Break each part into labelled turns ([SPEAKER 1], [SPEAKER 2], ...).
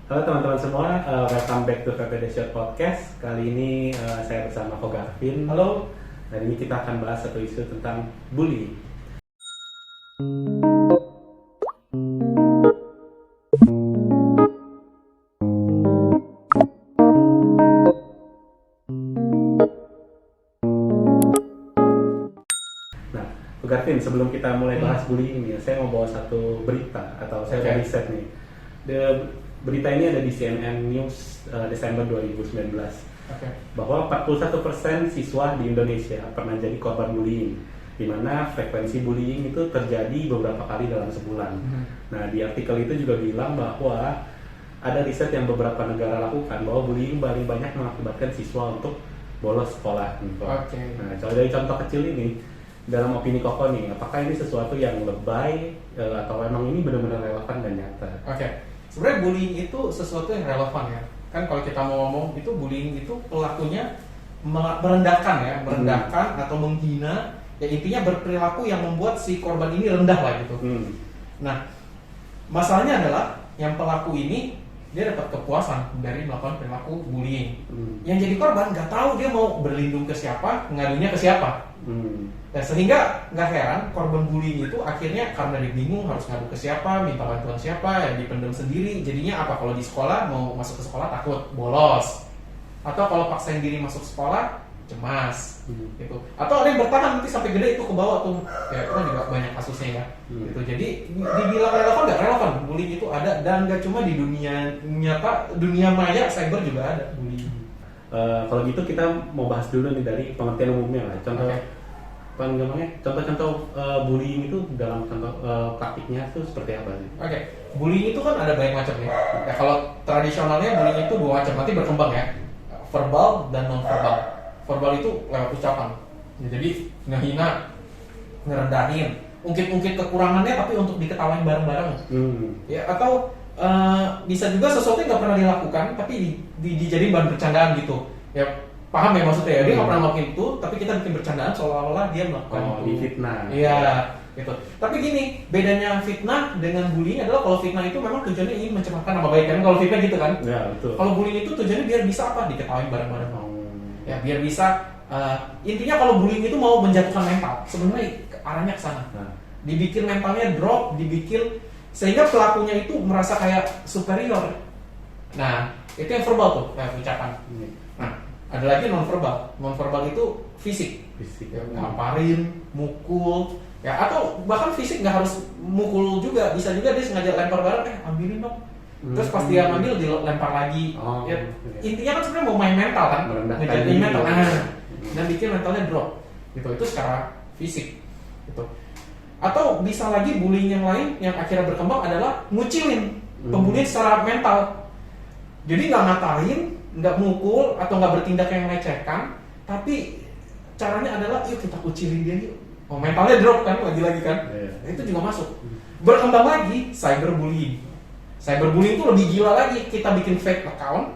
[SPEAKER 1] Halo teman-teman semua, welcome back to VPD Short Podcast. Kali ini saya bersama Ko Garvin.
[SPEAKER 2] Halo.
[SPEAKER 1] Hari ini kita akan bahas satu isu tentang bullying. Nah, Ko Garvin, sebelum kita mulai bahas bullying ini, saya mau bawa satu berita atau saya
[SPEAKER 2] Oke.
[SPEAKER 1] riset nih. Berita ini ada di CNN News Desember 2019.
[SPEAKER 2] Oke.
[SPEAKER 1] Bahwa 41% siswa di Indonesia pernah jadi korban bullying, di mana frekuensi bullying itu terjadi beberapa kali dalam sebulan. Nah, di artikel itu juga bilang bahwa ada riset yang beberapa negara lakukan bahwa bullying paling banyak mengakibatkan siswa untuk bolos sekolah. Gitu.
[SPEAKER 2] Oke.
[SPEAKER 1] Nah, kalau dari contoh kecil ini, dalam opini Koko nih, apakah ini sesuatu yang lebay atau emang ini benar-benar relevan dan nyata?
[SPEAKER 2] Oke. Sebenarnya bullying itu sesuatu yang relevan ya. Kan kalau kita mau ngomong itu bullying itu pelakunya merendahkan ya, merendahkan atau menghina. Ya intinya berperilaku yang membuat si korban ini rendah lah gitu. Nah, masalahnya adalah yang pelaku ini dia dapat kepuasan dari melakukan perilaku bullying. Yang jadi korban nggak tahu dia mau berlindung ke siapa, ngadunya ke siapa. Nah, sehingga nggak heran korban bullying itu akhirnya karena dia bingung harus ngadu ke siapa, minta bantuan siapa, ya dipendam sendiri. Jadinya apa? Kalau di sekolah mau masuk ke sekolah takut bolos, atau kalau paksain diri masuk sekolah cemas, gitu. Atau ada yang bertahan nanti sampai gede itu ke bawah tuh. Ya itu kan juga banyak kasusnya ya. Gitu. Jadi dibilang relevan nggak relevan? Bullying itu ada dan nggak cuma di dunia nyata, dunia maya, cyber juga ada bullying.
[SPEAKER 1] Kalau gitu kita mau bahas dulu nih dari pengertian umumnya lah. Contoh-contoh bullying itu dalam contoh praktiknya itu seperti apa sih?
[SPEAKER 2] Oke, bullying itu kan ada banyak macam ya. Ya kalau tradisionalnya bullying itu dua macam, nanti berkembang ya. Verbal dan non verbal. Verbal itu lewat ucapan. Ya, jadi ngehina, ngerendahin, ungkit-ungkit kekurangannya tapi untuk diketawain bareng-bareng. Ya atau bisa juga sesuatu yang nggak pernah dilakukan tapi dijadiin bahan bercandaan gitu. Ya paham ya maksudnya ya, dia nggak pernah melakukan itu tapi kita bikin bercandaan seolah-olah dia melakukan itu.
[SPEAKER 1] Di fitnah.
[SPEAKER 2] Iya, gitu. Tapi gini, bedanya fitnah dengan bullying adalah kalau fitnah itu memang tujuannya ingin mencemarkan nama baik kan. Kalau fitnah gitu kan.
[SPEAKER 1] Ya, betul.
[SPEAKER 2] Kalau bullying itu tujuannya biar bisa apa? Diketawain bareng-bareng. Ya, biar bisa intinya kalau bullying itu mau menjatuhkan mental. Sebenarnya arahnya ke sana. Dibikin mentalnya drop, dibikin sehingga pelakunya itu merasa kayak superior. Nah, itu yang verbal tuh, kayak ucapan. Nah, ada lagi non verbal. Non verbal itu fisik. Ya, ngaparin, mukul, ya atau bahkan fisik nggak harus mukul juga, bisa juga dia sengaja lempar barang, ambilin dong. Terus pas dia ngambil dilempar lagi. Ya, intinya kan sebenarnya mau main mental kan, ngejatuhin mental, dan bikin mentalnya drop. Gitu, itu secara fisik. Gitu. Atau bisa lagi bullying yang lain yang akhirnya berkembang adalah ngucilin, pembulian secara mental. Jadi nggak ngatain, nggak mukul atau nggak bertindak yang melecehkan, tapi caranya adalah yuk kita kucilin dia yuk. Oh, mentalnya drop kan lagi-lagi kan. Nah, itu juga masuk. Berkembang lagi cyberbullying. Cyberbullying itu lebih gila lagi. Kita bikin fake account.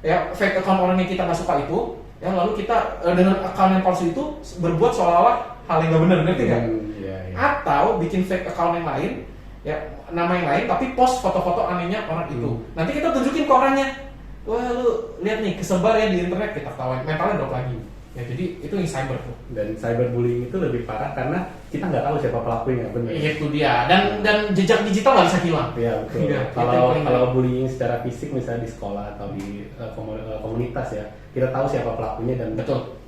[SPEAKER 2] Ya, fake account orang yang kita nggak suka itu, ya lalu kita dengan account yang palsu itu berbuat seolah-olah hal yang nggak benar, ngerti nggak? Atau bikin fake account yang lain, ya nama yang lain, tapi post foto-foto anehnya orang itu. Nanti kita tunjukin ke orangnya. Wah lu lihat nih kesebar ya di internet, kita ketahuan mentalnya drop lagi. Ya jadi itu yang cyber tuh.
[SPEAKER 1] Dan cyberbullying itu lebih parah karena kita nggak tahu siapa pelakunya, benar.
[SPEAKER 2] Itu dia. Dan jejak digital nggak bisa hilang.
[SPEAKER 1] Iya betul.
[SPEAKER 2] Ya,
[SPEAKER 1] kalau bullying secara fisik misalnya di sekolah atau di komunitas ya, kita tahu siapa pelakunya dan
[SPEAKER 2] betul.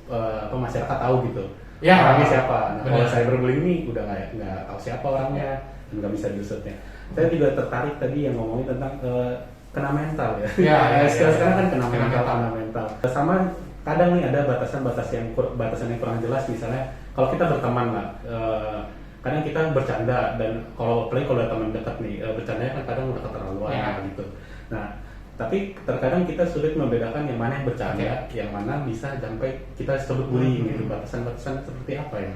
[SPEAKER 1] Masyarakat tahu gitu.
[SPEAKER 2] Ya,
[SPEAKER 1] orangnya siapa. Nah
[SPEAKER 2] benar.
[SPEAKER 1] kalau cyberbullying ini udah nggak tahu siapa orangnya dan nggak bisa diusutnya. Saya juga tertarik tadi yang ngomongin tentang kena mental ya. Sekarang kan kena mental. Sama kadang nih ada batasan yang kurang jelas, misalnya kalau kita berteman lah, kadang kita bercanda dan kalau ada teman dekat nih, bercandanya kan kadang udah keterlaluan gitu. Nah, tapi terkadang kita sulit membedakan yang mana yang bercanda, yang mana bisa sampai kita sebut bullying gitu. Batasan-batasan seperti apa ya?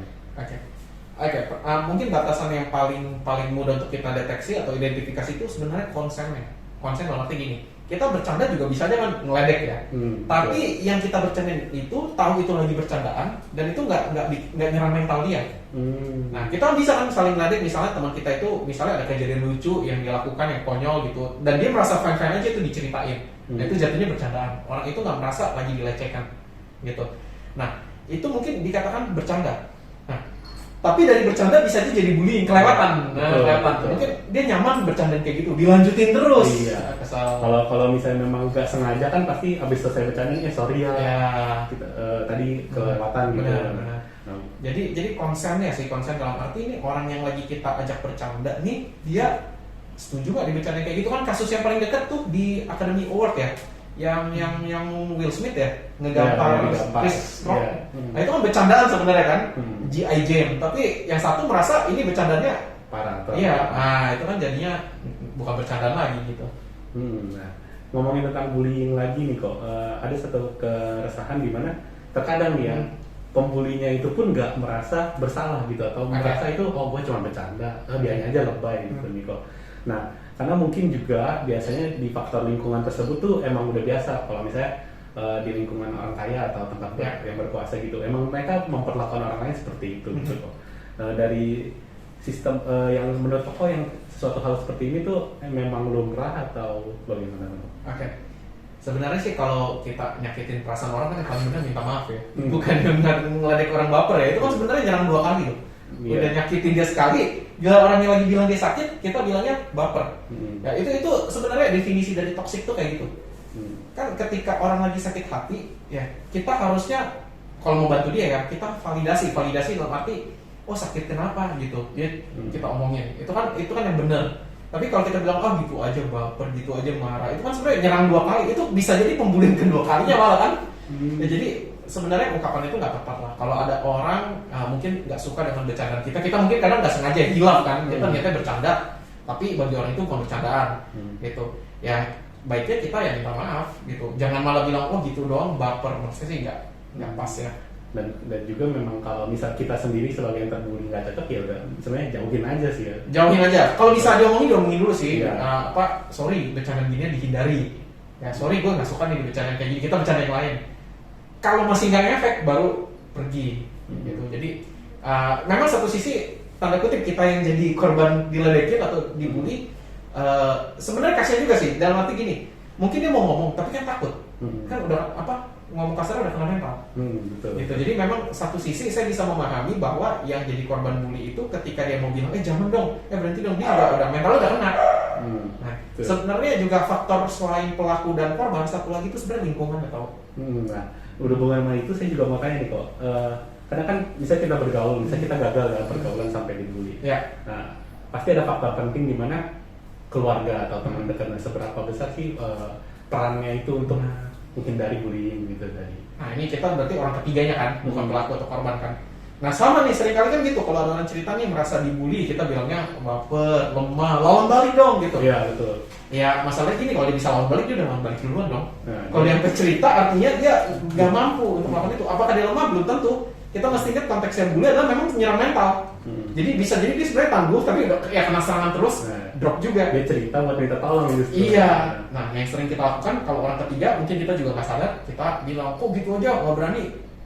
[SPEAKER 2] Mungkin batasan yang paling mudah untuk kita deteksi atau identifikasi itu sebenarnya konsennya. konsen dalam arti gini, kita bercanda juga bisa aja kan ngeledek ya. Tapi yang kita bercandain itu tahu itu lagi bercandaan dan itu nggak nyerang mental dia. Nah kita bisa kan saling ngeledek, misalnya teman kita itu misalnya ada kejadian lucu yang dia lakukan yang konyol gitu dan dia merasa fine aja itu diceritain. Nah itu jatuhnya bercandaan. Orang itu nggak merasa lagi dilecehkan gitu. Nah itu mungkin dikatakan bercanda. Nah tapi dari bercanda bisa aja jadi bullying, kelewatan. Mungkin dia nyaman bercanda kayak gitu, dilanjutin terus.
[SPEAKER 1] Iya. Kalau misalnya memang nggak sengaja kan pasti abis selesai bercanda sorry ya. Kita, tadi kelewatan gitu.
[SPEAKER 2] Benar. Jadi konsen dalam arti ini orang yang lagi kita ajak bercanda nih dia setuju gak dibercandain kayak gitu. Kan kasus yang paling dekat tuh di Academy Award ya. Yang Will Smith ya ngegampar Chris Rock. Nah itu kan bercandaan sebenarnya kan, G.I. Jane. Tapi yang satu merasa ini bercandanya
[SPEAKER 1] parah.
[SPEAKER 2] Iya, nah itu kan jadinya bukan bercandaan lagi gitu.
[SPEAKER 1] Nah ngomongin tentang bullying lagi nih kok, ada satu keresahan di mana terkadang nih ya pembulinya itu pun nggak merasa bersalah gitu atau merasa itu gue cuma bercanda, biarnya aja lebay gitu nih kok. Nah karena mungkin juga biasanya di faktor lingkungan tersebut tuh emang udah biasa kalau misalnya di lingkungan orang kaya atau tempat yang berkuasa gitu, emang mereka memperlakukan orang lain seperti itu gitu kok. Dari sistem yang menurut kok yang sesuatu hal seperti ini tuh memang lumrah atau bagaimana?
[SPEAKER 2] Oke. Sebenarnya sih kalau kita nyakitin perasaan orang kan yang paling benar minta maaf ya, bukan ngeledek orang baper ya. Itu kan sebenarnya nyerang 2 kali loh. Udah nyakitin dia sekali, gila orang yang lagi bilang dia sakit, kita bilangnya baper. Ya itu sebenarnya definisi dari toksik tuh kayak gitu. Kan ketika orang lagi sakit hati, ya kita harusnya kalau mau bantu dia ya kita validasi dalam arti sakit kenapa gitu. Kita omongin. Itu kan yang benar. Tapi kalau kita bilang gitu aja baper, gitu aja marah, itu kan sebenarnya nyerang 2 kali. Itu bisa jadi pembulian kedua kalinya malah kan. Ya, jadi sebenarnya ungkapan itu nggak tepat lah. Kalau ada orang mungkin nggak suka dengan bercandaan kita mungkin kadang nggak sengaja hilaf kan. Kita niatnya bercanda, tapi bagi orang itu bukan bercandaan gitu. Ya baiknya kita ya minta maaf gitu. Jangan malah bilang gitu doang baper. Maksudnya sih nggak pas ya.
[SPEAKER 1] Dan juga memang kalau misal kita sendiri sebagai yang terbully nggak cocok ya udah sebenarnya jauhin aja sih ya.
[SPEAKER 2] Jauhin aja. Kalau bisa diomongin dulu sih. Sorry bercandaan gini dihindari. Ya sorry gue nggak suka nih bercandaan kayak gini. Kita bercanda yang lain. Kalau masih nggak efek baru pergi gitu. Jadi memang satu sisi tanda kutip kita yang jadi korban diledekin atau dibully sebenarnya kasihan juga sih. Dalam arti gini, mungkin dia mau ngomong tapi kan takut. Kan udah ngomong kasar udah kena mental.
[SPEAKER 1] Betul.
[SPEAKER 2] Gitu. Jadi memang satu sisi saya bisa memahami bahwa yang jadi korban bully itu ketika dia mau bilang jangan dong, berhenti dong, dia udah mentalnya udah kena. Nah, sebenarnya juga faktor selain pelaku dan korban satu lagi itu sebenarnya lingkungan atau.
[SPEAKER 1] Nah, berhubungan sama itu saya juga mau tanya nih kok. Karena kan bisa kita bergaul, bisa kita gagal dalam pergaulan sampai dibully.
[SPEAKER 2] Ya.
[SPEAKER 1] Nah, pasti ada faktor penting di mana keluarga atau teman dekat seberapa besar sih perannya itu untuk menghindari bullying gitu tadi.
[SPEAKER 2] Nah ini kita berarti orang ketiganya kan, bukan pelaku atau korban kan. Nah sama nih seringkali kan gitu kalau ada orang cerita nih merasa dibully kita bilangnya baper, lemah, lawan balik dong gitu.
[SPEAKER 1] Iya betul.
[SPEAKER 2] Ya masalahnya gini kalau dia bisa lawan balik dia udah lawan balik duluan dong. Kalau dia sampai cerita artinya dia nggak mampu untuk melakukan itu. Apakah dia lemah belum tentu. Kita mesti ingat konteksnya bully adalah memang menyerang mental. Jadi bisa jadi dia sebenarnya tangguh tapi udah kena serangan terus drop juga.
[SPEAKER 1] Dia cerita buat minta tolong gitu.
[SPEAKER 2] Iya. Nah yang sering kita lakukan kalau orang ketiga mungkin kita juga nggak sadar kita bilang kok gitu aja nggak berani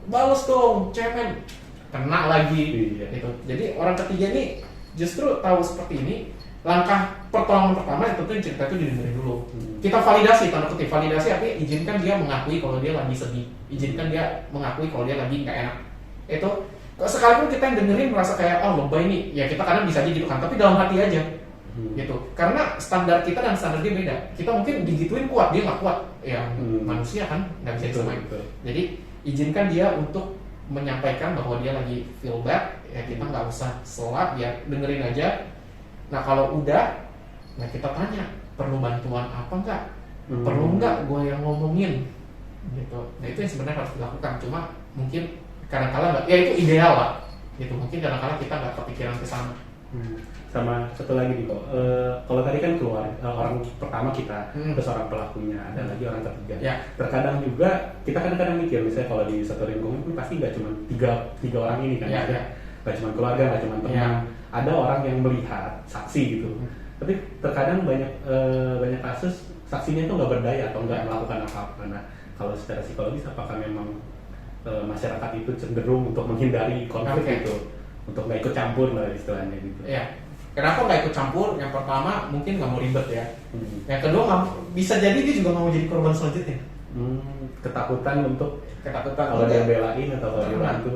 [SPEAKER 2] balas dong cemen kena lagi gitu. Jadi orang ketiga ini justru tahu seperti ini langkah pertolongan pertama yang tentu cerita itu didengerin dulu. Kita validasi tanda kutip validasi artinya izinkan dia mengakui kalau dia lagi sedih, izinkan dia mengakui kalau dia lagi nggak enak. Itu sekalipun kita yang dengerin merasa kayak lebay nih ya kita kadang bisa aja gitu kan tapi dalam hati aja gitu karena standar kita dan standar dia beda. Kita mungkin digituin kuat dia nggak kuat ya manusia kan nggak bisa disamain. Jadi izinkan dia untuk menyampaikan bahwa dia lagi feel bad ya kita nggak usah selak ya dengerin aja. Nah kalau udah nah kita tanya perlu bantuan apa nggak perlu nggak gue yang ngomongin gitu. Nah itu yang sebenarnya harus dilakukan cuma mungkin kadang-kala nggak, ya itu ideal lah gitu mungkin kadang-kala kita nggak kepikiran ke sana.
[SPEAKER 1] Sama satu lagi nih kok, kalau tadi kan keluar orang pertama kita, terus orang pelakunya, ada lagi orang ketiga.
[SPEAKER 2] Ya.
[SPEAKER 1] Terkadang juga kita kadang-kadang mikir misalnya kalau di satu lingkungan itu pasti nggak cuma tiga orang ini kan, nggak cuma keluarga, nggak cuma teman, ada orang yang melihat saksi gitu. Tapi terkadang banyak kasus saksinya itu nggak berdaya atau nggak melakukan apa-apa. Nah, kalau secara psikologis apakah memang masyarakat itu cenderung untuk menghindari konflik itu, untuk nggak ikut campur lah istilahnya gitu?
[SPEAKER 2] Ya. Kenapa nggak ikut campur? Yang pertama mungkin nggak mau ribet ya. Yang kedua bisa jadi dia juga nggak mau jadi korban selanjutnya.
[SPEAKER 1] Ketakutan kalau
[SPEAKER 2] dia
[SPEAKER 1] dia belain atau kalau dia bantu.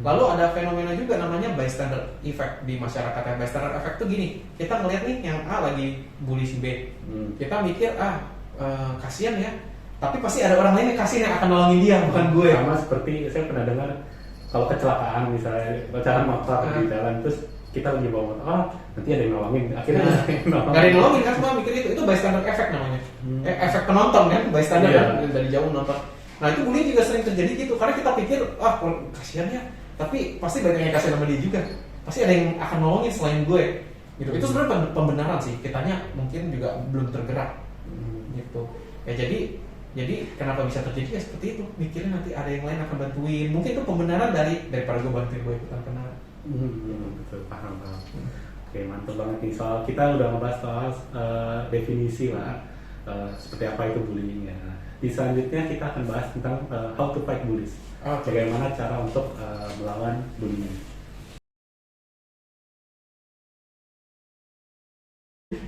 [SPEAKER 2] Lalu ada fenomena juga namanya bystander effect di masyarakat. Bystander effect tuh gini, kita ngeliat nih yang A lagi bully si B, kita mikir kasihan ya, tapi pasti ada orang lain yang kasihan yang akan nolongin dia, bukan gue.
[SPEAKER 1] Sama seperti saya pernah dengar kalau kecelakaan misalnya pacaran motor di jalan, terus kita lagi bawa motor, nanti ada yang nolongin, akhirnya ada yang nolongin.
[SPEAKER 2] Gak ada yang nolongin kan, semua mikir itu bystander effect namanya. Efek penonton kan, bystander kan dari jauh nonton. Nah itu bullying juga sering terjadi gitu, karena kita pikir kasihan ya, tapi pasti banyak yang kasih sama dia juga, pasti ada yang akan nolongin selain gue gitu. Itu sebenarnya pembenaran sih, kitanya mungkin juga belum tergerak gitu ya. Jadi kenapa bisa terjadi ya seperti itu, mikirnya nanti ada yang lain akan bantuin, mungkin itu pembenaran daripada gue bantuin gue ikutan kena.
[SPEAKER 1] Betul, paham. Oke, mantap banget nih. Soal kita udah ngebahas soal definisi lah, seperti apa itu bullying ya. Di selanjutnya kita akan bahas tentang how to fight bullies. Bagaimana cara untuk melawan bullying.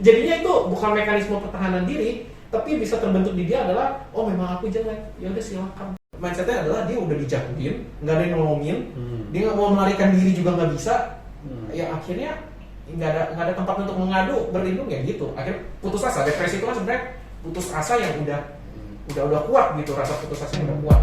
[SPEAKER 2] Jadinya itu bukan mekanisme pertahanan diri, tapi bisa terbentuk di dia adalah memang aku jelek, ya udah silakan. Mindsetnya adalah dia udah dijatuhin, nggak ada yang nolongin, dia nggak mau melarikan diri juga nggak bisa, ya akhirnya nggak ada tempat untuk mengadu berlindung ya gitu. Akhirnya putus asa. Depresi itu kan sebenarnya putus asa yang udah kuat gitu, rasa putus asa yang udah kuat.